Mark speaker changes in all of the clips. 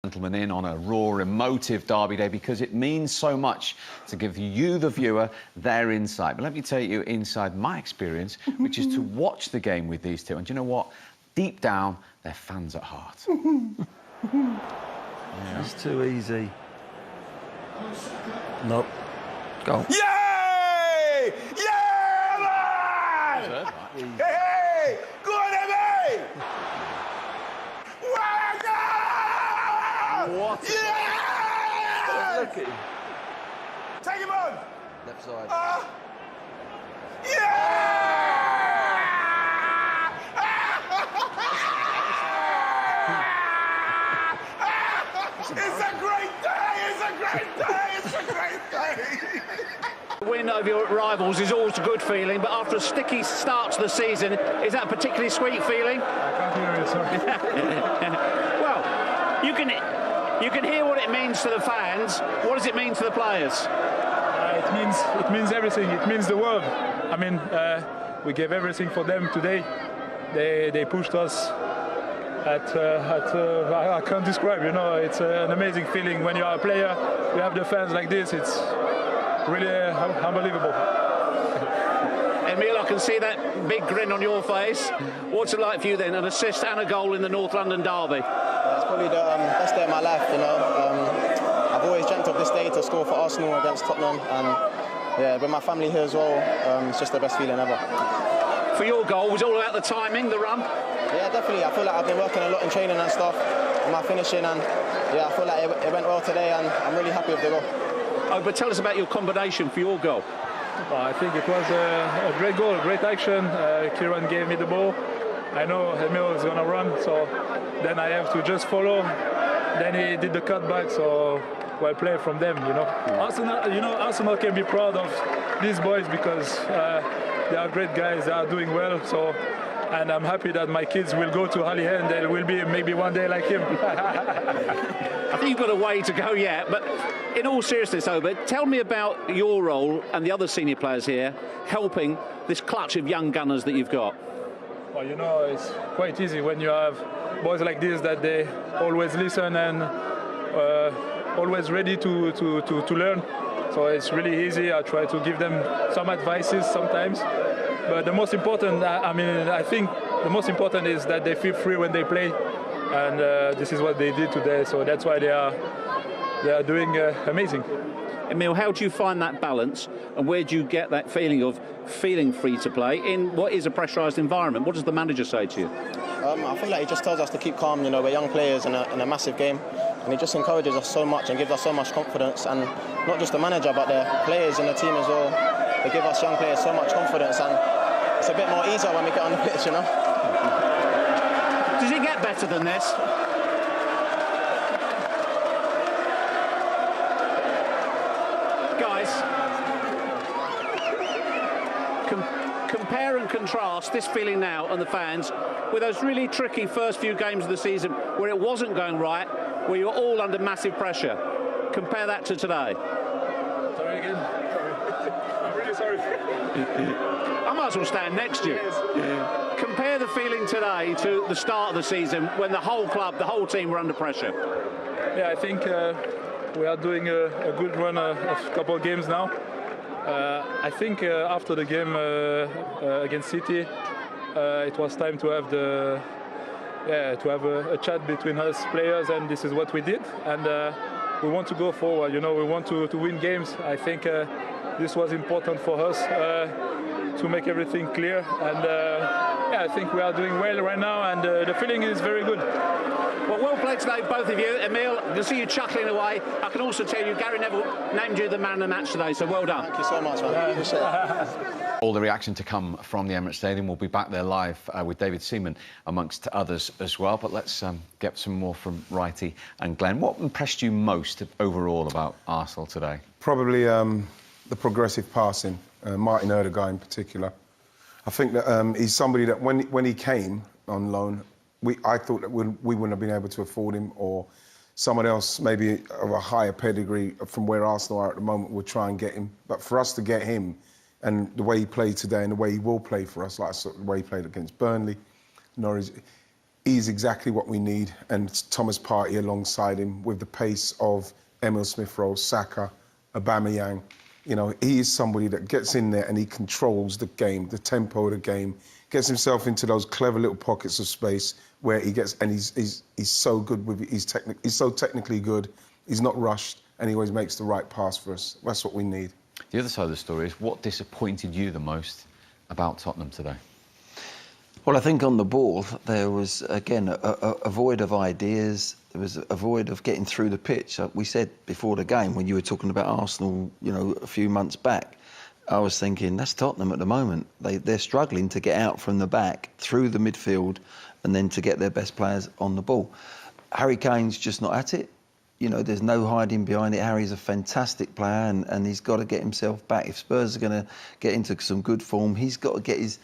Speaker 1: Gentlemen in on a raw, emotive derby day because it means so much to give you, the viewer, their insight. But let me take you inside my experience, which is to watch the game with these two. And do you know what? Deep down, they're fans at heart.
Speaker 2: Yeah. It's too easy. Nope. Go.
Speaker 3: Yay! Yeah, man! Hey! Go on, Emile!
Speaker 2: What?
Speaker 3: Yeah!
Speaker 2: Look at him.
Speaker 3: Take him on!
Speaker 2: Left side.
Speaker 3: It's a great day! It's a great day! It's a great day!
Speaker 4: Win over your rivals is always a good feeling, but after a sticky start to the season, is that a particularly sweet feeling?
Speaker 5: I can't hear you, sorry.
Speaker 4: Well, you can hear what it means to the fans. What does it mean to the players?
Speaker 5: It means everything. It means the world. I mean, we gave everything for them today. They pushed us I can't describe. You know, it's an amazing feeling when you are a player. You have the fans like this. It's really unbelievable.
Speaker 4: Emile, I can see that big grin on your face. What's it like for you then? An assist and a goal in the North London derby.
Speaker 6: It's probably the best day of my life, you know. I've always dreamt of this day to score for Arsenal against Tottenham, and yeah, with my family here as well, it's just the best feeling ever.
Speaker 4: For your goal, was it all about the timing, the run?
Speaker 6: Yeah, definitely. I feel like I've been working a lot in training and stuff, and my finishing, and yeah, I feel like it went well today, and I'm really happy with the goal.
Speaker 4: Oh, but tell us about your combination for your goal.
Speaker 5: Well, I think it was a great goal, a great action. Kieran gave me the ball. I know Emile is going to run, so then I have to just follow. Then he did the cutback, so well played from them, you know. Arsenal can be proud of these boys because they are great guys, they are doing well, so, and I'm happy that my kids will go to Ali and they will be maybe one day like him.
Speaker 4: I think you've got a way to go yet, but in all seriousness, Obed, tell me about your role and the other senior players here helping this clutch of young gunners that you've got.
Speaker 5: Well, you know, it's quite easy when you have boys like this that they always listen and always ready to learn. So it's really easy. I try to give them some advices sometimes. But the most important, I think the most important is that they feel free when they play. And this is what they did today. So that's why they are doing amazing.
Speaker 4: Emile, how do you find that balance, and where do you get that feeling of feeling free to play in what is a pressurised environment? What does the manager say to you?
Speaker 6: I feel like he just tells us to keep calm. You know, we're young players in a massive game, and he just encourages us so much and gives us so much confidence. And not just the manager, but the players in the team as well. They give us young players so much confidence, and it's a bit more easier when we get on the pitch, you know.
Speaker 4: Does it get better than this? Compare and contrast this feeling now and the fans with those really tricky first few games of the season where it wasn't going right, where you were all under massive pressure. Compare that to today.
Speaker 5: Sorry again. Sorry. I'm really sorry.
Speaker 4: I might as well stand next to you.
Speaker 5: Yes.
Speaker 4: Compare the feeling today to the start of the season when the whole club, the whole team were under pressure.
Speaker 5: Yeah, I think we are doing a good run of a couple of games now. I think after the game against City, it was time to have a chat between us players, and this is what we did. And we want to go forward. You know, we want to win games. I think this was important for us to make everything clear. And yeah, I think we are doing well right now, and the feeling is very good.
Speaker 4: Well played today, both of you. Emile, I can see you chuckling away. I can also tell you Gary Neville named you the man of the match today, so well done.
Speaker 6: Thank you so much, man. Appreciate it.
Speaker 1: All the reaction to come from the Emirates Stadium. We'll be back there live with David Seaman, amongst others as well. But let's get some more from Wrighty and Glenn. What impressed you most overall about Arsenal today?
Speaker 7: Probably the progressive passing, Martin Odegaard in particular. I think that he's somebody that when he came on loan, I thought that we wouldn't have been able to afford him, or someone else maybe of a higher pedigree from where Arsenal are at the moment would try and get him. But for us to get him, and the way he played today and the way he will play for us, like the way he played against Burnley, Norwich, he's exactly what we need, and Thomas Partey alongside him with the pace of Emile Smith Rowe, Saka, Aubameyang. You know, he is somebody that gets in there and he controls the game, the tempo of the game, gets himself into those clever little pockets of space where he gets, and he's so good with, he's so technically good, he's not rushed, and he always makes the right pass for us. That's what we need.
Speaker 1: The other side of the story is, what disappointed you the most about Tottenham today?
Speaker 2: Well, I think on the ball, there was, again, a void of ideas. There was a void of getting through the pitch. We said before the game, when you were talking about Arsenal, you know, a few months back, I was thinking, that's Tottenham at the moment. They're struggling to get out from the back, through the midfield, and then to get their best players on the ball. Harry Kane's just not at it. You know, there's no hiding behind it. Harry's a fantastic player, and he's got to get himself back. If Spurs are going to get into some good form, he's got to get his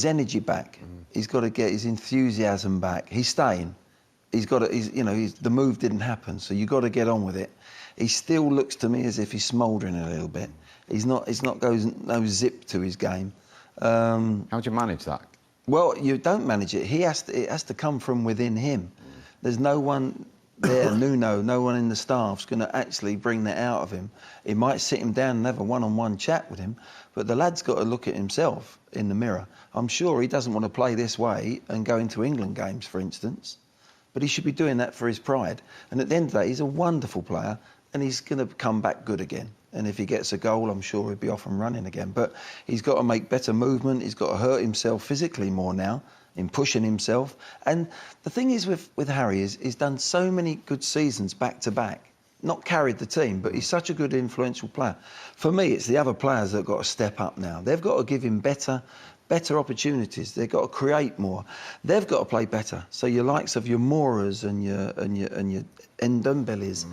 Speaker 2: energy back. He's got to get his enthusiasm back. He's staying. He's got to, the move didn't happen, so you've got to get on with it. He still looks to me as if he's smouldering a little bit. He's not goes no zip to his game.
Speaker 1: How do you manage that?
Speaker 2: Well, you don't manage it. It has to come from within him. There's no one there, no one in the staff's going to actually bring that out of him. He might sit him down and have a one-on-one chat with him, but the lad's got to look at himself in the mirror. I'm sure he doesn't want to play this way and go into England games, for instance, but he should be doing that for his pride. And at the end of the day, he's a wonderful player, and he's going to come back good again. And if he gets a goal, I'm sure he'll be off and running again. But he's got to make better movement. He's got to hurt himself physically more now in pushing himself. And the thing is with Harry is he's done so many good seasons back to back. Not carried the team, but he's such a good influential player. For me, it's the other players that have got to step up now. They've got to give him better opportunities. They've got to create more. They've got to play better. So your likes of your Moras and your Ndombeles,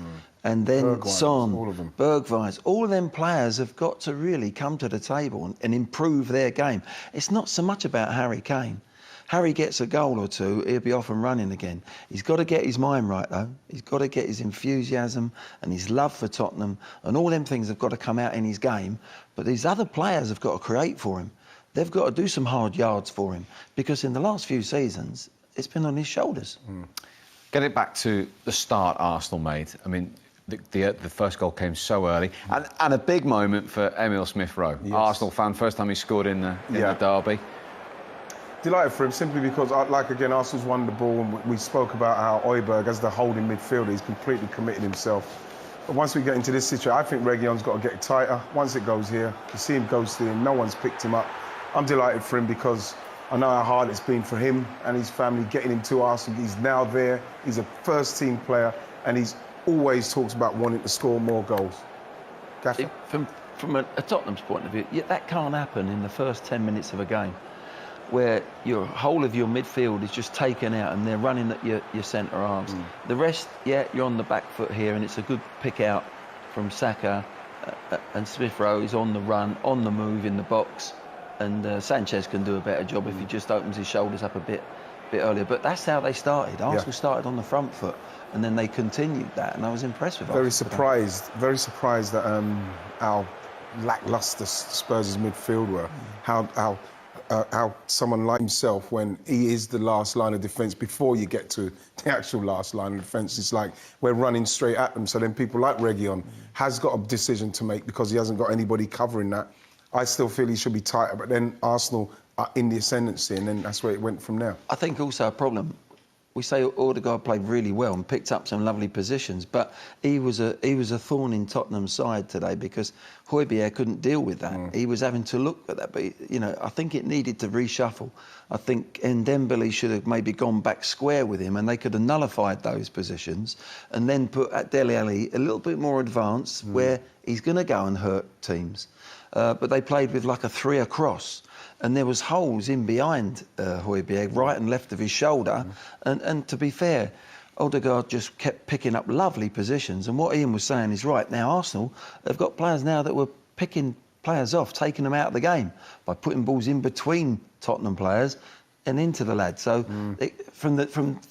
Speaker 2: and then
Speaker 7: Bergwijns,
Speaker 2: Son,
Speaker 7: all of them.
Speaker 2: Bergwijns, all of them players have got to really come to the table and improve their game. It's not so much about Harry Kane. Harry gets a goal or two, he'll be off and running again. He's got to get his mind right, though. He's got to get his enthusiasm and his love for Tottenham, and all them things have got to come out in his game. But these other players have got to create for him. They've got to do some hard yards for him, because in the last few seasons, it's been on his shoulders.
Speaker 1: Get it back to the start Arsenal made. I mean, the first goal came so early, and a big moment for Emile Smith Rowe.
Speaker 7: Yes.
Speaker 1: Arsenal fan, first time he scored in the derby.
Speaker 7: Delighted for him, simply because, like, again, Arsenal's won the ball, and we spoke about how Højbjerg, as the holding midfielder, he's completely committed himself. But once we get into this situation, I think Reguilon's got to get tighter. Once it goes here, you see him ghosting him, no one's picked him up. I'm delighted for him, because I know how hard it's been for him and his family getting him to Arsenal. He's now there, he's a first-team player, and he's always talks about wanting to score more goals. Gaffer?
Speaker 2: From a Tottenham's point of view, that can't happen in the first 10 minutes of a game, where your whole of your midfield is just taken out and they're running at your centre halves. The rest, you're on the back foot here, and it's a good pick out from Saka, and Smith Rowe is on the run, on the move in the box, and Sanchez can do a better job if he just opens his shoulders up a bit earlier. But that's how they started. Arsenal started on the front foot, and then they continued that, and I was impressed with Arsenal.
Speaker 7: Very surprised that how lacklustre Spurs' midfield were. How someone like himself, when he is the last line of defence, before you get to the actual last line of defence, it's like we're running straight at them. So then people like Reguilon has got a decision to make, because he hasn't got anybody covering that. I still feel he should be tighter, but then Arsenal are in the ascendancy, and then that's where it went from there.
Speaker 2: I think also a problem, we say Odegaard played really well and picked up some lovely positions, but he was a thorn in Tottenham's side today, because Højbjerg couldn't deal with that. He was having to look at that, but I think it needed to reshuffle. I think Ndombele should have maybe gone back square with him, and they could have nullified those positions, and then put at Dele Alli a little bit more advanced, where he's going to go and hurt teams. But they played with like a 3 across, and there was holes in behind Højbjerg, right and left of his shoulder. And to be fair, Odegaard just kept picking up lovely positions. And what Ian was saying is right. Now Arsenal have got players now that were picking players off, taking them out of the game by putting balls in between Tottenham players. and into the lad. So from the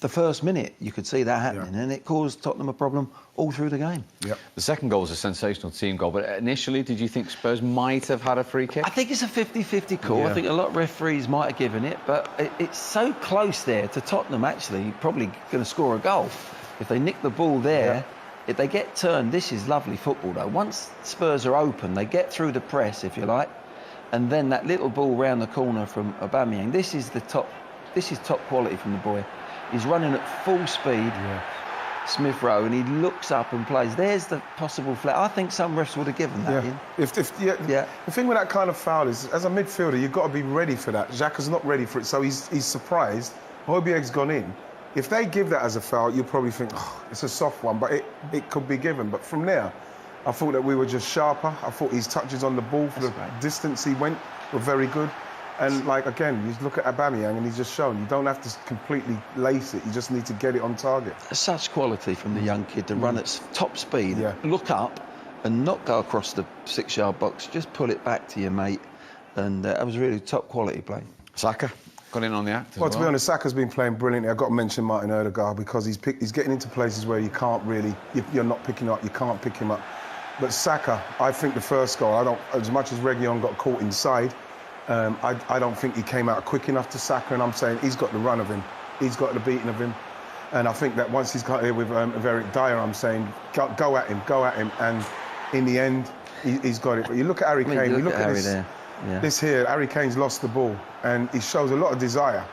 Speaker 2: first minute, you could see that happening, and it caused Tottenham a problem all through the game.
Speaker 7: Yep.
Speaker 1: The second goal was a sensational team goal, but initially, did you think Spurs might have had a free kick?
Speaker 2: I think it's a 50-50 call.
Speaker 7: Yeah.
Speaker 2: I think a lot of referees might have given it, but it's so close there to Tottenham, actually, probably going to score a goal. If they nick the ball there, if they get turned, this is lovely football, though. Once Spurs are open, they get through the press, if you like, and then that little ball round the corner from Aubameyang. This is top quality from the boy. He's running at full speed, Smith Rowe, and he looks up and plays. There's the possible flat. I think some refs would have given that.
Speaker 7: The thing with that kind of foul is, as a midfielder, you've got to be ready for that. Xhaka's not ready for it, so he's surprised. Aubameyang's gone in. If they give that as a foul, you'll probably think, oh, it's a soft one, but it could be given. But from there, I thought that we were just sharper. I thought his touches on the ball for the distance he went were very good. And, like, again, you look at Aubameyang and he's just shown you don't have to completely lace it. You just need to get it on target.
Speaker 2: Such quality from the young kid to run at top speed, look up and not go across the 6-yard box. Just pull it back to your mate. And that was really top quality play.
Speaker 1: Saka got in on the act as well.
Speaker 7: To be honest, Saka's been playing brilliantly. I've got to mention Martin Odegaard because he's getting into places where you can't really, you're not picking up, you can't pick him up. But Saka, I think the first goal, as much as Reguilon got caught inside, I don't think he came out quick enough to Saka, and I'm saying he's got the run of him. He's got the beating of him. And I think that once he's got here with Eric Dyer, I'm saying, go at him. And in the end, he's got it. But you look at Harry Kane, you look at this, this here, Harry Kane's lost the ball, and he shows a lot of desire,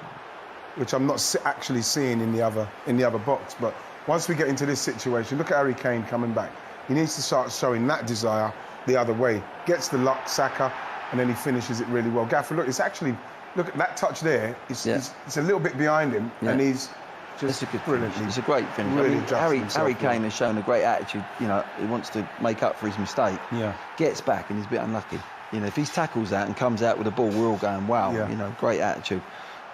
Speaker 7: which I'm not actually seeing in the other box. But once we get into this situation, look at Harry Kane coming back. He needs to start showing that desire the other way. Gets the luck, Saka, and then he finishes it really well. Gaffer, look, it's actually, look at that touch there. It's a little bit behind him, and he's just brilliantly.
Speaker 2: It's a great finish.
Speaker 7: Really
Speaker 2: Harry Kane has shown a great attitude. You know, he wants to make up for his mistake. Gets back, and he's a bit unlucky. You know, if he tackles that and comes out with the ball, we're all going, wow. You know, great attitude.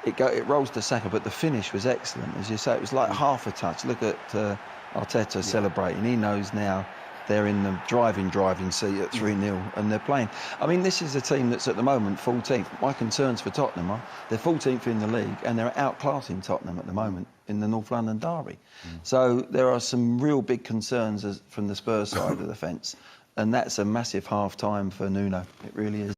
Speaker 2: It rolls to Saka, but the finish was excellent, as you say. It was like half a touch. Look at Arteta celebrating. He knows now they're in the driving seat at 3-0 and they're playing. I mean, this is a team that's at the moment 14th. My concerns for Tottenham are they're 14th in the league and they're outclassing Tottenham at the moment in the North London derby. So there are some real big concerns from the Spurs side of the fence, and that's a massive half-time for Nuno. It really is.